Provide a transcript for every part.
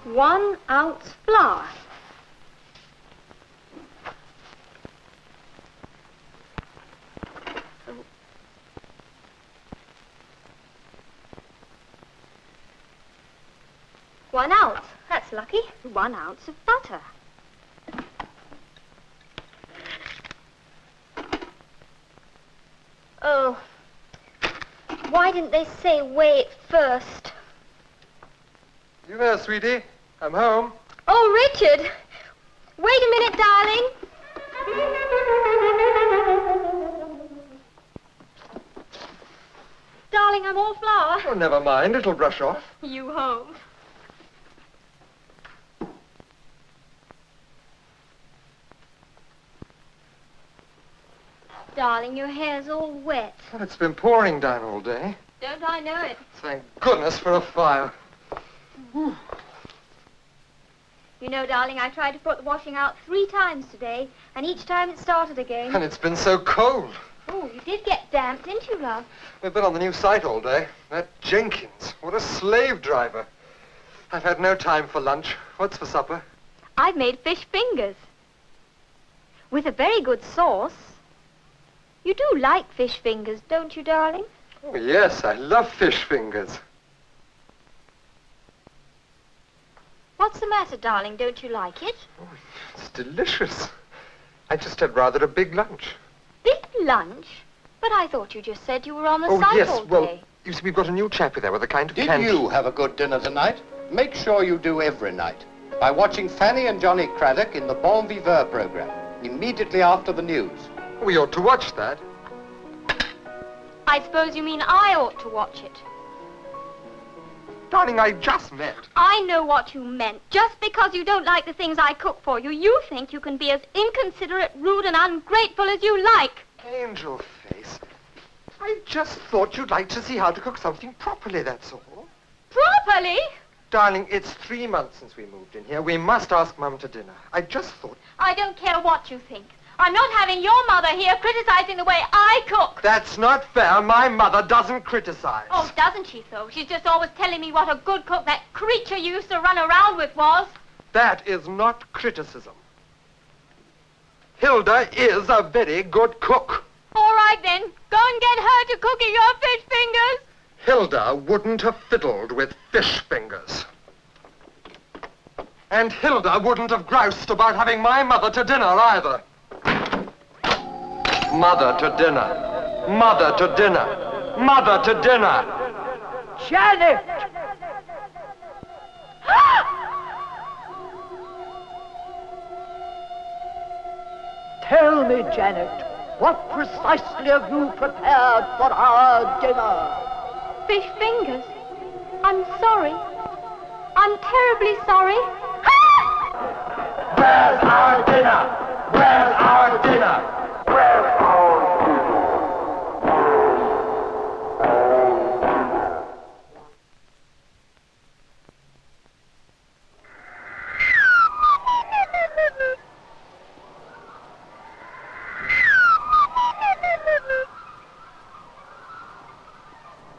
One ounce flour. One ounce. That's lucky. 1 ounce of butter. Oh, why didn't they say weigh it first? You there, sweetie? I'm home. Oh, Richard. Wait a minute, darling. Darling, I'm all flour. Oh, never mind. It'll brush off. You home. Darling, your hair's all wet. Well, it's been pouring down all day. Don't I know it? Thank goodness for a fire. You know, darling, I tried to put the washing out 3 times today, and each time it started again. And it's been so cold. Oh, you did get damp, didn't you, love? We've been on the new site all day. That Jenkins, what a slave driver. I've had no time for lunch. What's for supper? I've made fish fingers. With a very good sauce. You do like fish fingers, don't you, darling? Oh, yes, I love fish fingers. What's the matter, darling? Don't you like it? Oh, it's delicious. I just had rather a big lunch. Big lunch? But I thought you just said you were on the Oh, site yes, all well, day. you see, we've got a new chappie there with a kind of Did canteen. you have a good dinner tonight? Make sure you do every night by watching Fanny and Johnny Craddock in the Bon Viveur program, immediately after the news. We ought to watch that. I suppose you mean I ought to watch it. Darling, I just meant. I know what you meant. Just because you don't like the things I cook for you, you think you can be as inconsiderate, rude, and ungrateful as you like. Angel face. I just thought you'd like to see how to cook something properly, that's all. Properly? Darling, it's 3 months since we moved in here. We must ask Mum to dinner. I just thought... I don't care what you think. I'm not having your mother here criticizing the way I cook. That's not fair. My mother doesn't criticize. Oh, doesn't she, though? She's just always telling me what a good cook that creature you used to run around with was. That is not criticism. Hilda is a very good cook. All right, then. Go and get her to cooking your fish fingers. Hilda wouldn't have fiddled with fish fingers. And Hilda wouldn't have groused about having my mother to dinner either. Mother to dinner. Mother to dinner. Mother to dinner. Janet! Tell me, Janet, what precisely have you prepared for our dinner? Fish fingers. I'm sorry. I'm terribly sorry. Where's our dinner? Where's our dinner? Where's our dinner?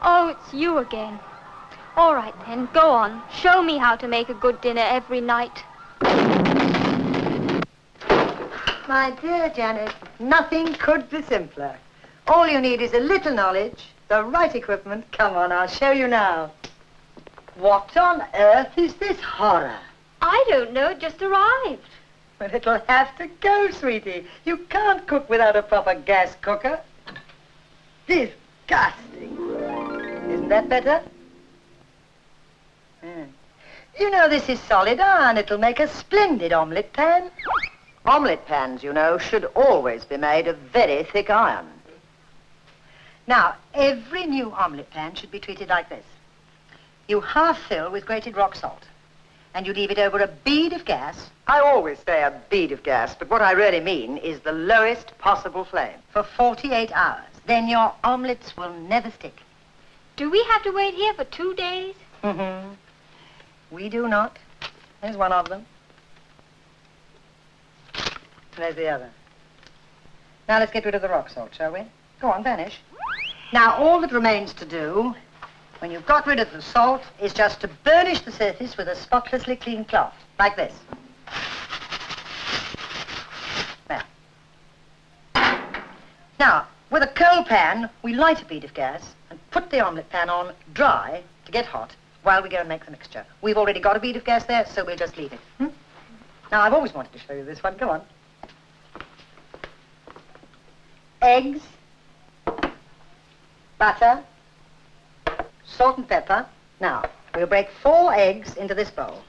Oh, it's you again. All right, then. Go on. Show me how to make a good dinner every night. My dear Janet, nothing could be simpler. All you need is a little knowledge, the right equipment. Come on, I'll show you now. What on earth is this horror? I don't know. It just arrived. Well, it'll have to go, sweetie. You can't cook without a proper gas cooker. Disgusting. Isn't that better? You know, this is solid iron. It'll make a splendid omelette pan. Omelette pans, you know, should always be made of very thick iron. Now, every new omelette pan should be treated like this. You half fill with grated rock salt, and you leave it over a bead of gas. I always say a bead of gas, but what I really mean is the lowest possible flame for 48 hours. Then your omelettes will never stick. Do we have to wait here for 2 days? Mm-hmm. We do not. There's one of them. There's the other. Now let's get rid of the rock salt, shall we? Go on, vanish. Now all that remains to do, when you've got rid of the salt, is just to burnish the surface with a spotlessly clean cloth, like this. There. Now, with a coal pan, we light a bead of gas and put the omelette pan on dry to get hot while we go and make the mixture. We've already got a bead of gas there, so we'll just leave it. Now, I've always wanted to show you this one. Come on. Eggs, butter, salt and pepper. Now, we'll break 4 eggs into this bowl.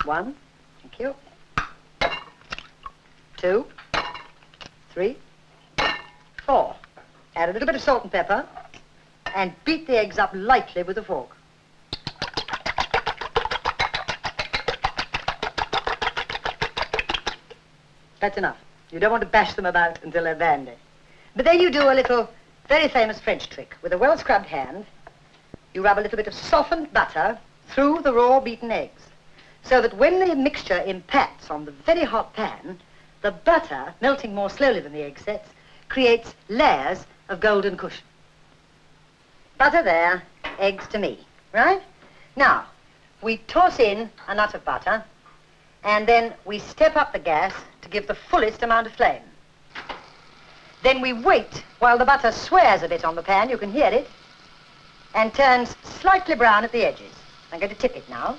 1, thank you. 2, 3, 4. Add a little bit of salt and pepper and beat the eggs up lightly with a fork. That's enough. You don't want to bash them about until they're bandy. But then you do a little very famous French trick. With a well-scrubbed hand, you rub a little bit of softened butter through the raw beaten eggs, so that when the mixture impacts on the very hot pan, the butter, melting more slowly than the egg sets, creates layers of golden cushion. Butter there, eggs to me, right? Now, we toss in a nut of butter, and then we step up the gas to give the fullest amount of flame. Then we wait while the butter swears a bit on the pan, you can hear it, and turns slightly brown at the edges. I'm going to tip it now.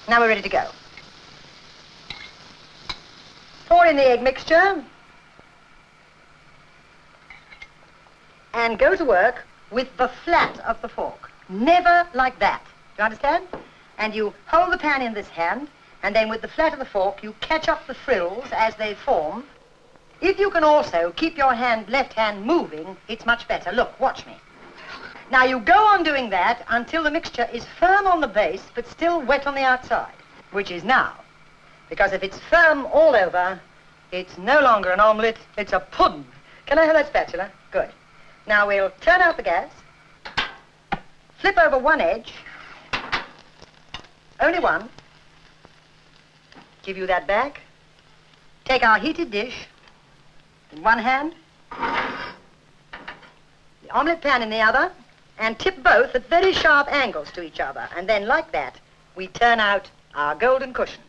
Now we're ready to go. Pour in the egg mixture and go to work with the flat of the fork. Never like that. Do you understand? And you hold the pan in this hand, and then with the flat of the fork, you catch up the frills as they form. If you can also keep your left hand moving, it's much better. Look, watch me. Now you go on doing that until the mixture is firm on the base, but still wet on the outside, which is now. Because if it's firm all over, it's no longer an omelette, it's a pudding. Can I have that spatula? Good. Now we'll turn out the gas, flip over one edge, only one, give you that back, take our heated dish in one hand, the omelette pan in the other, and tip both at very sharp angles to each other. And then like that, we turn out our golden cushion.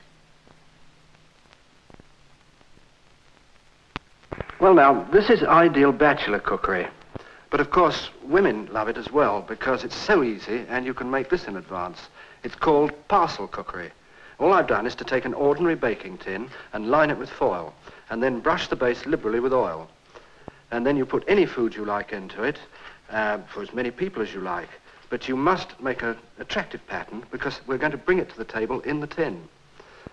Well, now, this is ideal bachelor cookery. But of course, women love it as well because it's so easy and you can make this in advance. It's called parcel cookery. All I've done is to take an ordinary baking tin and line it with foil and then brush the base liberally with oil. And then you put any food you like into it for as many people as you like. But you must make an attractive pattern because we're going to bring it to the table in the tin.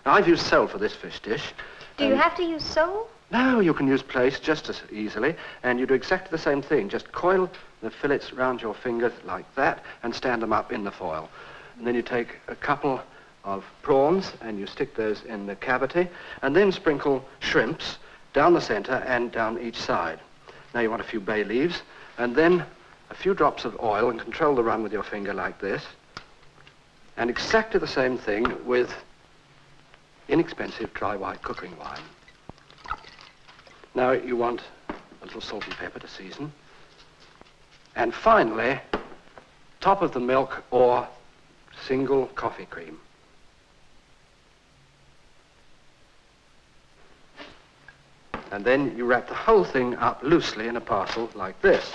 Now, I've used sole for this fish dish. Do you have to use sole? No, you can use plaice just as easily, and you do exactly the same thing. Just coil the fillets round your fingers like that and stand them up in the foil. And then you take a couple of prawns and you stick those in the cavity, and then sprinkle shrimps down the center and down each side. Now you want a few bay leaves, and then a few drops of oil, and control the run with your finger like this. And exactly the same thing with inexpensive dry white cooking wine. Now you want a little salt and pepper to season. And finally, top of the milk or single coffee cream. And then you wrap the whole thing up loosely in a parcel like this.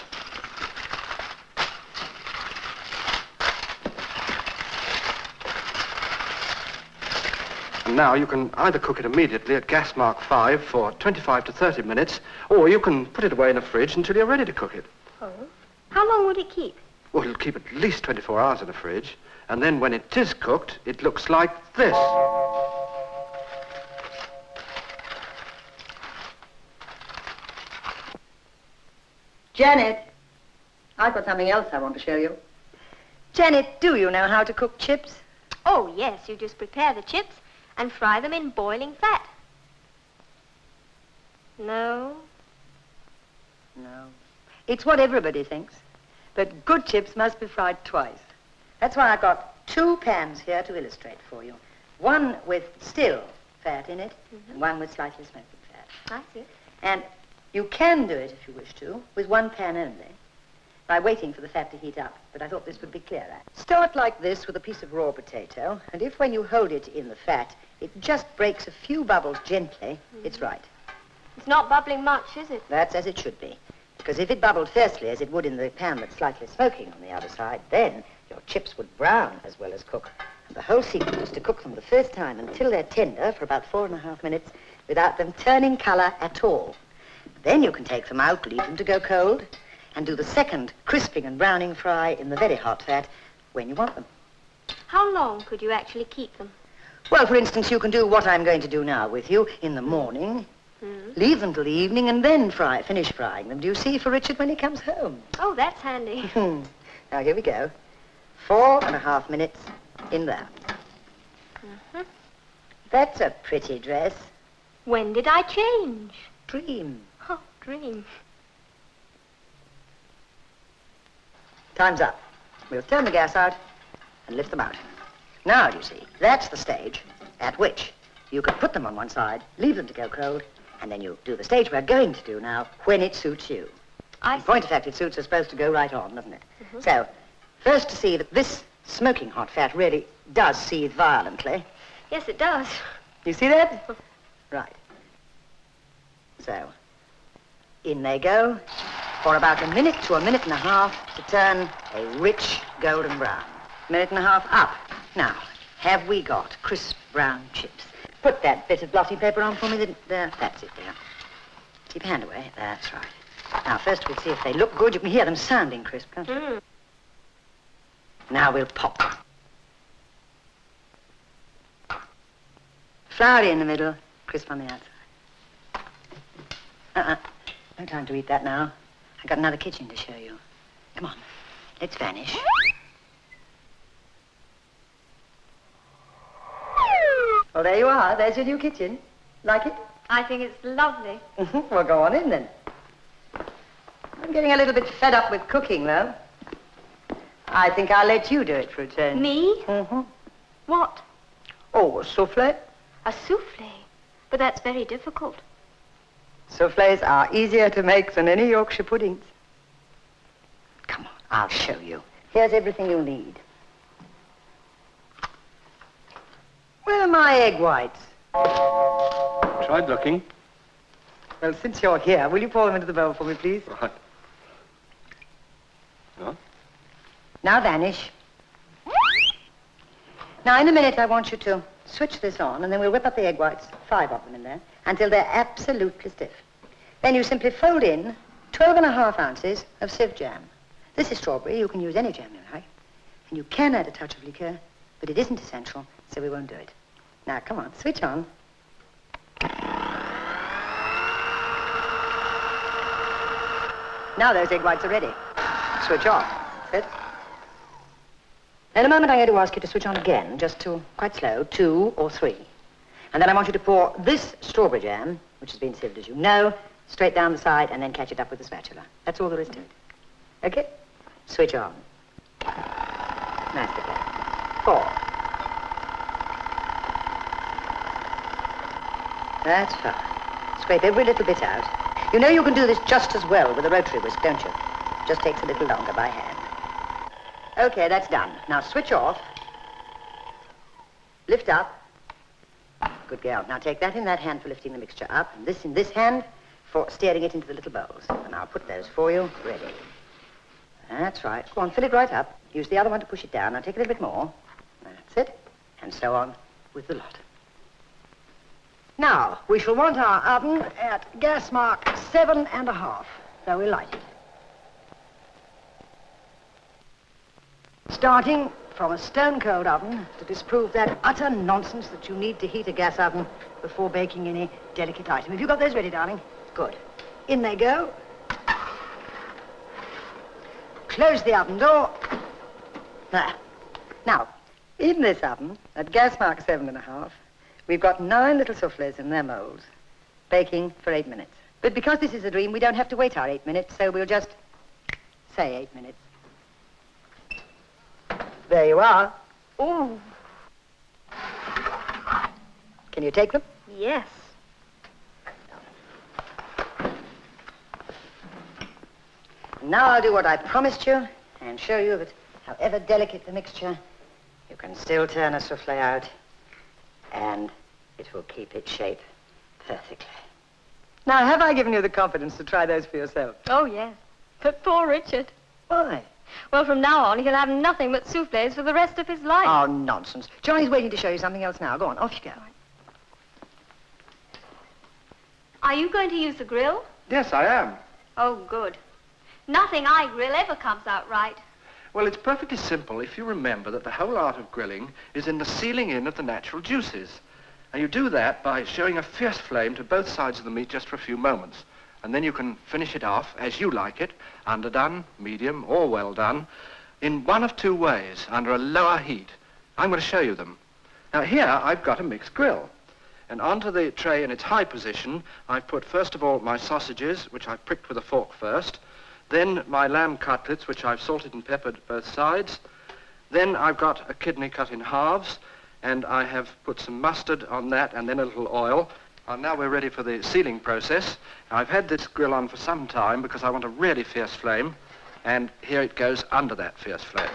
And now you can either cook it immediately at gas mark 5 for 25 to 30 minutes, or you can put it away in the fridge until you're ready to cook it. Oh. How long would it keep? Well, it'll keep at least 24 hours in the fridge, and then when it is cooked, it looks like this. Janet, I've got something else I want to show you. Janet, do you know how to cook chips? Oh, yes, you just prepare the chips and fry them in boiling fat. No? No. It's what everybody thinks. But good chips must be fried twice. That's why I've got two pans here to illustrate for you. One with still fat in it, and one with slightly smoking fat. I see. And you can do it, if you wish to, with one pan only, by waiting for the fat to heat up. But I thought this would be clearer. Start like this with a piece of raw potato, and if when you hold it in the fat, it just breaks a few bubbles gently, it's right. It's not bubbling much, is it? That's as it should be. Because if it bubbled fiercely, as it would in the pan that's slightly smoking on the other side, then your chips would brown as well as cook. And the whole secret is to cook them the first time until they're tender for about 4.5 minutes without them turning color at all. Then you can take them out, leave them to go cold, and do the second crisping and browning fry in the very hot fat when you want them. How long could you actually keep them? Well, for instance, you can do what I'm going to do now with you in the morning, leave them till the evening, and then finish frying them, do you see, for Richard when he comes home. Oh, that's handy. Now, here we go. 4.5 minutes in there. That's a pretty dress. When did I change? Dream. Oh, dream. Time's up. We'll turn the gas out and lift them out. Now, you see, that's the stage at which you can put them on one side, leave them to go cold, and then you do the stage we're going to do now when it suits you. I In point of fact, it suits are supposed to go right on, doesn't it? So, first to see that this smoking hot fat really does seethe violently. Yes, it does. You see that? Right. So, in they go for about a minute to a minute and a half to turn a rich golden brown. Minute and a half up. Now, have we got crisp brown chips? Put that bit of blotting paper on for me. There, that's it there. Keep your hand away. That's right. Now, first we'll see if they look good. You can hear them sounding crisp, can't you? Now we'll pop them. Floury in the middle, crisp on the outside. No time to eat that now. I've got another kitchen to show you. Come on, let's vanish. Well, there you are. There's your new kitchen. Like it? I think it's lovely. Well, go on in then. I'm getting a little bit fed up with cooking, though. I think I'll let you do it for a change. Me? What? Oh, a souffle. A souffle? But that's very difficult. Souffles are easier to make than any Yorkshire puddings. Come on, I'll show you. Here's everything you'll need. Where are my egg whites? Tried looking. Well, since you're here, will you pour them into the bowl for me, please? Right. No? Now vanish. Now, in a minute, I want you to switch this on, and then we'll whip up the egg whites, 5 of them in there, until they're absolutely stiff. Then you simply fold in 12.5 ounces of sieve jam. This is strawberry. You can use any jam you like. And you can add a touch of liqueur, but it isn't essential, so we won't do it. Now, come on, switch on. Now those egg whites are ready. Switch off. That's it. In a moment, I'm going to ask you to switch on again, just to, quite slow, 2 or 3. And then I want you to pour this strawberry jam, which has been sieved, as you know, straight down the side, and then catch it up with the spatula. That's all there is to it. Okay? Switch on. Nicely played. 4. That's fine. Scrape every little bit out. You know you can do this just as well with a rotary whisk, don't you? Just takes a little longer by hand. Okay, that's done. Now switch off. Lift up. Good girl. Now take that in that hand for lifting the mixture up, and this in this hand for steering it into the little bowls. And I'll put those for you. Ready. That's right. Go on, fill it right up. Use the other one to push it down. Now take a little bit more. That's it. And so on with the lot. Now, we shall want our oven at gas mark 7.5. So we'll light it. Starting from a stone-cold oven to disprove that utter nonsense that you need to heat a gas oven before baking any delicate item. Have you got those ready, darling? Good. In they go. Close the oven door. There. Now, in this oven, at gas mark 7.5, we've got 9 little souffles in their molds, baking for 8 minutes. But because this is a dream, we don't have to wait our 8 minutes, so we'll just say 8 minutes. There you are. Ooh, Can you take them? yes. Now I'll do what I promised you and show you that however delicate the mixture, you can still turn a souffle out and it will keep its shape perfectly. Now, have I given you the confidence to try those for yourself? Oh, yes. But poor Richard. Why? Well, from now on, he'll have nothing but soufflés for the rest of his life. Oh, nonsense. Johnny's waiting to show you something else now. Go on, off you go. Are you going to use the grill? Yes, I am. Oh, good. Nothing I grill ever comes out right. Well, it's perfectly simple if you remember that the whole art of grilling is in the sealing in of the natural juices. And you do that by showing a fierce flame to both sides of the meat just for a few moments. And then you can finish it off as you like it, underdone, medium, or well done, in one of two ways, under a lower heat. I'm going to show you them. Now, here I've got a mixed grill. And onto the tray in its high position, I've put, first of all, my sausages, which I've pricked with a fork first. Then my lamb cutlets, which I've salted and peppered both sides. Then I've got a kidney cut in halves, and I have put some mustard on that, and then a little oil. And now we're ready for the sealing process. I've had this grill on for some time because I want a really fierce flame, and here it goes under that fierce flame.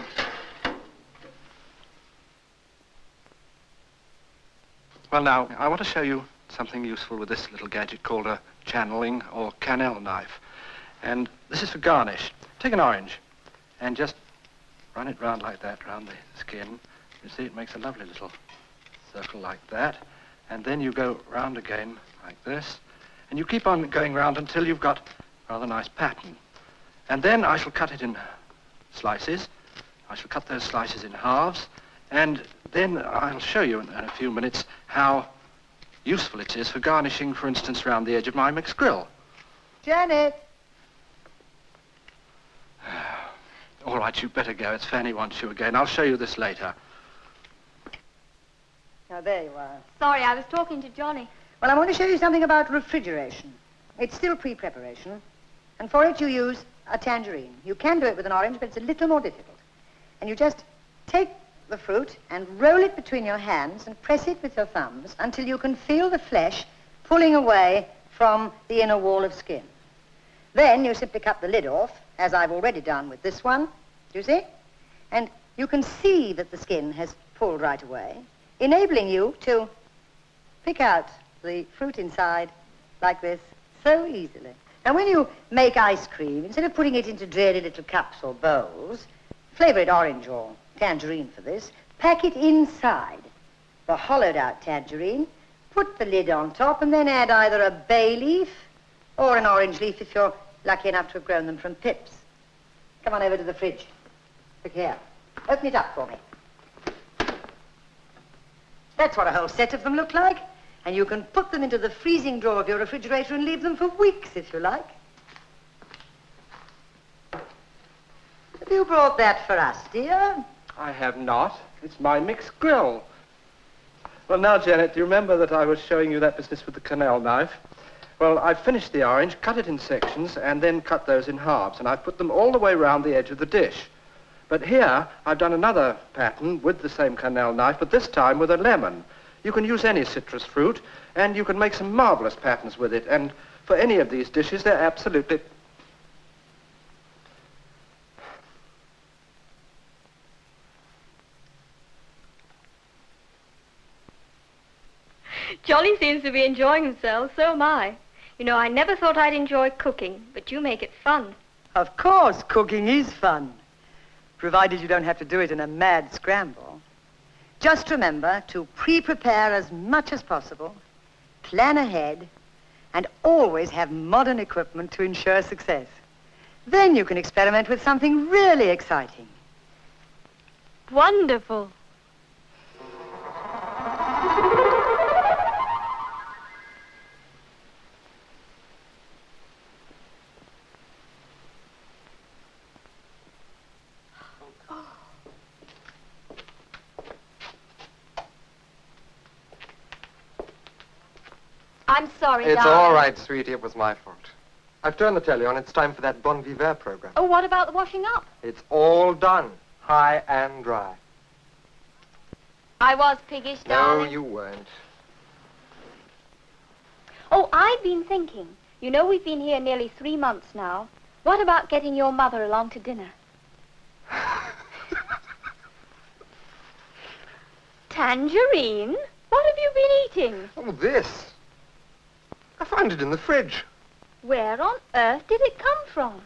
Well, now, I want to show you something useful with this little gadget called a channeling or cannelle knife. And this is for garnish. Take an orange and just run it round like that, round the skin. You see, it makes a lovely little circle like that. And then you go round again like this. And you keep on going round until you've got a rather nice pattern. And then I shall cut it in slices. I shall cut those slices in halves. And then I'll show you in a few minutes how useful it is for garnishing, for instance, round the edge of my mixed grill. Janet! All right, you'd better go. It's Fanny wants you again. I'll show you this later. Now, there you are. Sorry, I was talking to Johnny. Well, I want to show you something about refrigeration. It's still pre-preparation, and for it you use a tangerine. You can do it with an orange, but it's a little more difficult. And you just take the fruit and roll it between your hands and press it with your thumbs until you can feel the flesh pulling away from the inner wall of skin. Then you simply cut the lid off, as I've already done with this one, do you see? And you can see that the skin has pulled right away, enabling you to pick out the fruit inside like this so easily. Now, when you make ice cream, instead of putting it into dreary little cups or bowls, flavor it orange or tangerine for this, pack it inside the hollowed out tangerine, put the lid on top, and then add either a bay leaf or an orange leaf if you're lucky enough to have grown them from pips. Come on over to the fridge. Look here. Open it up for me. That's what a whole set of them look like. And you can put them into the freezing drawer of your refrigerator and leave them for weeks if you like. Have you brought that for us, dear? I have not. It's my mixed grill. Well, now, Janet, do you remember that I was showing you that business with the cannelle knife? Well, I've finished the orange, cut it in sections, and then cut those in halves, and I've put them all the way round the edge of the dish. But here, I've done another pattern with the same cannelle knife, but this time with a lemon. You can use any citrus fruit, and you can make some marvelous patterns with it, and for any of these dishes, they're absolutely... Johnny seems to be enjoying himself, so am I. You know, I never thought I'd enjoy cooking, but you make it fun. Of course, cooking is fun, provided you don't have to do it in a mad scramble. Just remember to pre-prepare as much as possible, plan ahead, and always have modern equipment to ensure success. Then you can experiment with something really exciting. Wonderful. I'm sorry, It's darling. all right, sweetie. It was my fault. I've turned the telly on. It's time for that Bon Vivre program. Oh, what about the washing up? It's all done, high and dry. I was piggish, No, darling. you weren't. Oh, I've been thinking. You know we've been here nearly 3 months now. What about getting your mother along to dinner? Tangerine? What have you been eating? Oh, this. I found it in the fridge. Where on earth did it come from?